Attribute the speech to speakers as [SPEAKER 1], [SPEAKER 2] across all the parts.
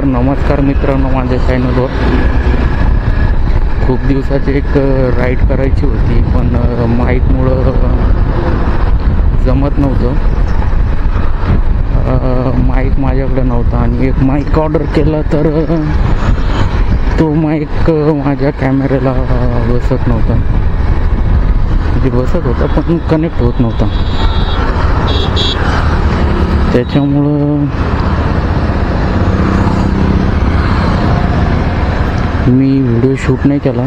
[SPEAKER 1] तर नमस्कार मित्रांनो, माझ्या चॅनलवर खूप दिवसाची एक राईड करायची होती, पण माईकमुळं जमत नव्हतं. माईक माझ्याकडे नव्हता आणि एक माईक ऑर्डर केला, तर तो माईक माझ्या कॅमेऱ्याला बसत नव्हता. म्हणजे बसत होता पण कनेक्ट होत नव्हता. त्याच्यामुळं मी व्हिडिओ शूट नाही केला.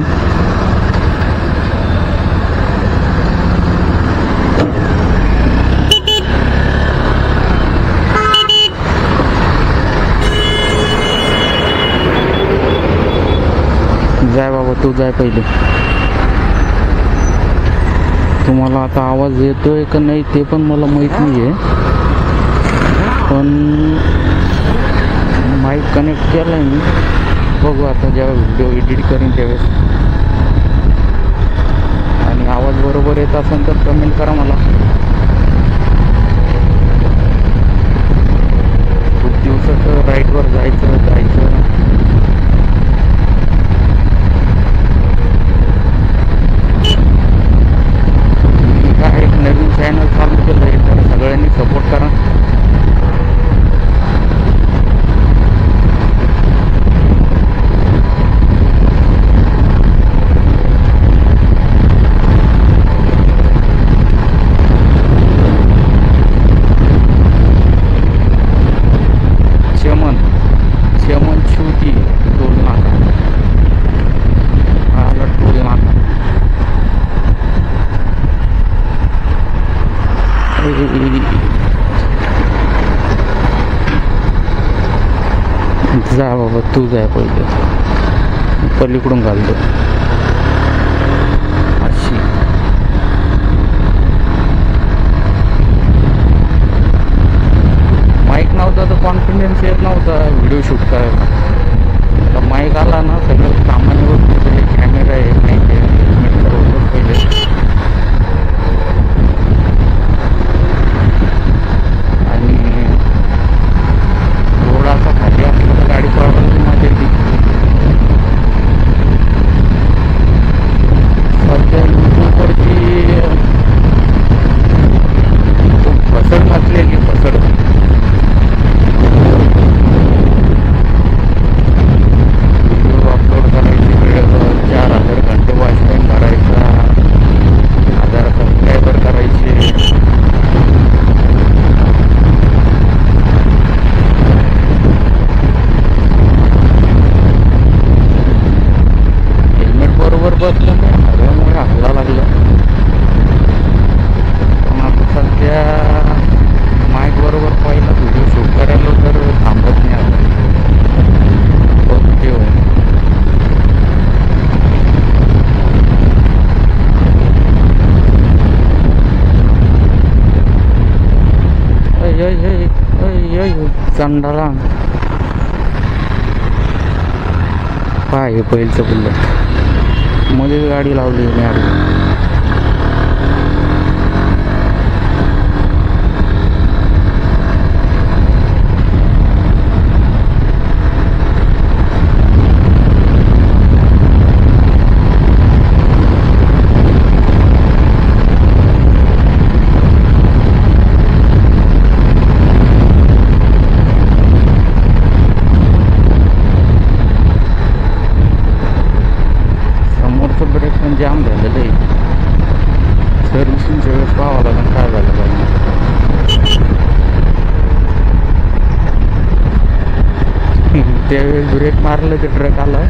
[SPEAKER 1] जाय बाबा, तू जाय पहिले. तुम्हाला आता आवाज येतोय का नाही ते पण मला माहीत नाही आहे, पण माईक कनेक्ट केला आहे मी. बघू आता जेव्हा व्हिडिओ एडिट करीन त्यावेळेस. आणि आवाज बरोबर येत असेल तर कमेंट करा मला. खूप दिवसाचं राईडवर जायचं. मी काय एक नवीन चॅनल चालू केलं आहे, तर सगळ्यांनी सपोर्ट करा. चमन छोटी टोल नाका आला. टोल नाका जा बाबा, तू जाय पहिले. पलीकडून घालतो अशी. माईक नव्हता तर कॉन्फिडन्स येत नव्हता व्हिडिओ शूट करायला. तर माईक आला ना, सगळं सामान्य वस्तू, कॅमेरा आहे, माईक आहे, पहिले. आणि रोड असा खाली असला तर गाडी पळवायला मजा येते. सध्या यूट्यूबवरची फसड नसलेली फसड. अपलोड करायची वेळ 4000 घंटे वॉच टाईम भरायचा, 1000 सबस्क्रायबर करायचे. हेल्मेट बरोबर बसलं नाही, हवेमुळे हल्ला लागला. पण आता सध्या माईक बरोबर पहिला व्हिडिओ शूट करायला तर थांबत नाही. आता ओके होय. चंडाला पाय पहिलचं बुल्लट मध्ये गाडी लावली मी. ब्रेक पण जाम झालेलं आहे. सर्व्हिसिंगच्या वेळेस पाहावं लागेल काय झालं पाहिजे. त्यावेळेस ब्रेक मारलं ते ट्रक आला,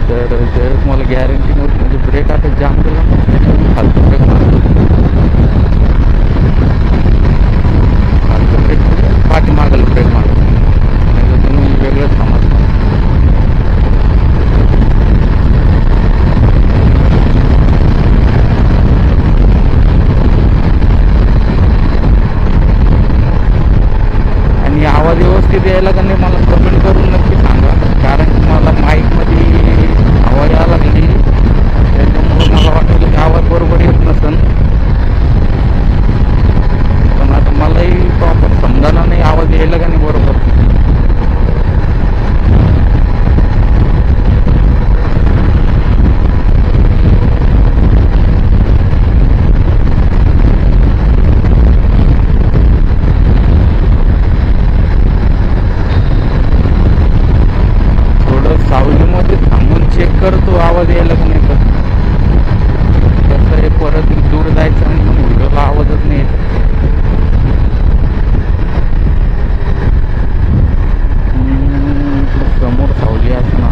[SPEAKER 1] तर त्यावेळेस मला गॅरंटी नव्हती. म्हणजे ब्रेक आता जाम केला, खालचं ब्रेक मारलं. खालचं ब्रेक पाठी मागलं ब्रेक मारलं, नाही तुम्ही वेगळंच समजलं. आवाज व्यवस्थित यायला का नाही मला कमेंट करून नक्की सांगा, कारण की मला माईकमध्ये आवाज यायला लागली, त्याच्यामुळे मला वाटतं की आवाज बरोबर येत नसेल. करतो आवाज यायला का नाही तर कसं आहे परत दूर जायचं आणि मग व्हिडिओला आवाजच नाही येत. समोर सावली असणार